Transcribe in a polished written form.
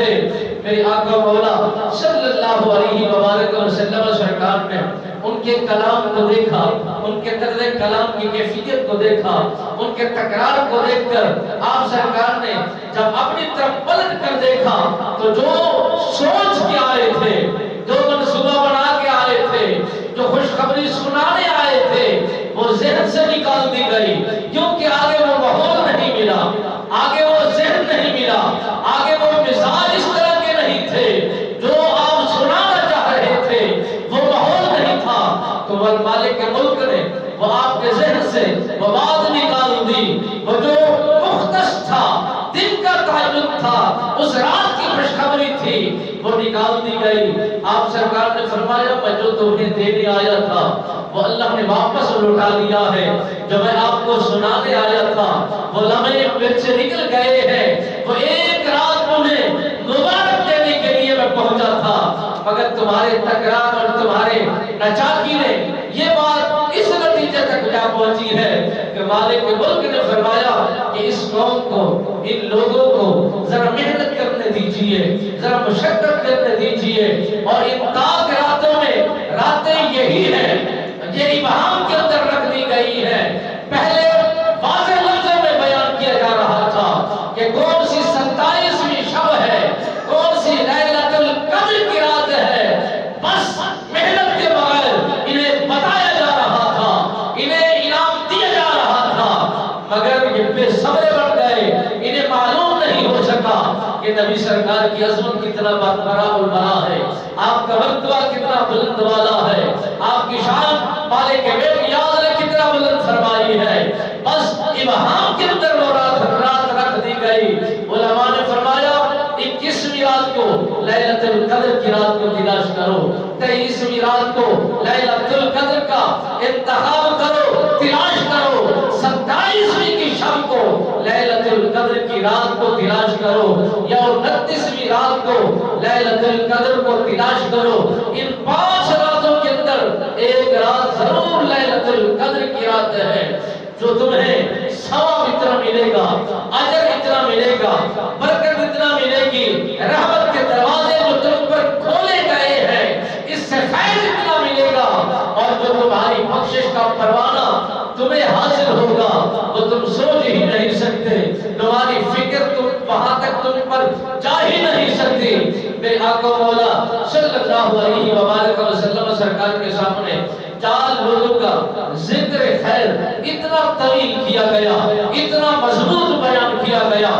تھے، میرے آقا مولا صلی اللہ علیہ وآلہ وسلم سرکار نے ان کے کلام کو دیکھا، ان کے طرز کلام کی کیفیت کو دیکھا، ان کے تکرار کو دیکھ کر آپ سرکار نے جب اپنی طرف پلٹ کر دیکھا تو جو سوچ کے آئے تھے، جو منصوبہ بنا کے آئے تھے، جو خوشخبری سنانے آئے تھے، وہ ذہن سے نکال دی گئی، کیونکہ آگے وہ ماحول نہیں ملا، آگے وہ ذہن نہیں ملا، آگے وہ مزاج اس طرح کے نہیں تھے جو آپ سنانا چاہ رہے تھے، وہ ماحول نہیں تھا۔ تو وہ مالک ملک نے وہ آپ کے ذہن سے وہ بات نکال دی، وہ جو مختص تھا، دن کا تعین تھا، اس رات کی خوشخبری تھی، وہ نکال دی گئی۔ آپ سرکار نے فرمایا میں جو تمہیں دینے آیا تھا وہ اللہ نے واپس لوٹا دیا ہے، جو میں آپ کو سنانے آیا تھا وہ لمحے میرے سے نکل گئے ہیں، وہ ایک رات مجھے مبارک دینے کے لیے میں پہنچا تھا، مگر تمہارے تکرار اور تمہارے نچاکی نے یہ بات اس نتیجے تک جا پہنچی ہے کہ مالک ملک نے فرمایا کہ اس قوم کو، ان لوگوں کو ذرا محنت کرنے دیجئے، ذرا مشقت کرنے دیجئے، اور ان تاک راتوں میں راتیں یہی ہیں، یہ ابہام کے اندر رکھ دی گئی ہے۔ پہلے واضح لفظوں میں بیان کیا جا رہا تھا کہ کون سی 27ویں شب ہے، کون سی لیلۃ القدر کی رات ہے، بس محنت کے بغیر انہیں بتایا جا رہا تھا، انہیں انعام دیا جا رہا تھا، مگر یہ بے صبر بن گئے، انہیں معلوم نہیں ہو سکا کہ نبی سرکار کی عظمت کتنا برا البرا ہے، آپ کا مرتبہ کتنا بلند والا ہے، آپ کی شان مالک بیعیاض نے کتنا بلند فرمائی ہے، بس ابہام کے اندر وہ رات رکھ دی گئی۔ علماء نے فرمایا 21ویں رات کو لیلۃ القدر کی رات کو تلاش کرو، 23ویں رات کو لیلۃ القدر کا انتخاب کرو، تلاش کرو، 27ویں کی شب کو لیلۃ القدر کی رات کو تلاش کرو، یا 29ویں رات کو لیلۃ القدر کو تلاش کرو۔ ان 5 راتوں کے اندر ایک رات ضرور لیلۃ القدر کی رات ہے، جو تمہیں ثواب اتنا ملے گا، اجر اتنا ملے گا، برکت اتنا ملے گی، رحمت کے دروازے جو تم پر کھولے گئے ہیں اس سے فیض اتنا ملے گا، اور جو تمہاری بخشش کا پروانہ تمہیں حاصل ہوگا وہ تم سوچ ہی نہیں سکتے، تمہاری فکر تم وہاں تک تم پر جا ہی نہیں سکتی۔ میرے آقا مولا صلی اللہ علیہ وآلہ وسلم سرکار کے سامنے 4 لوگوں کا ذکر خیر اتنا طویل کیا گیا، اتنا مضبوط بیان کیا گیا۔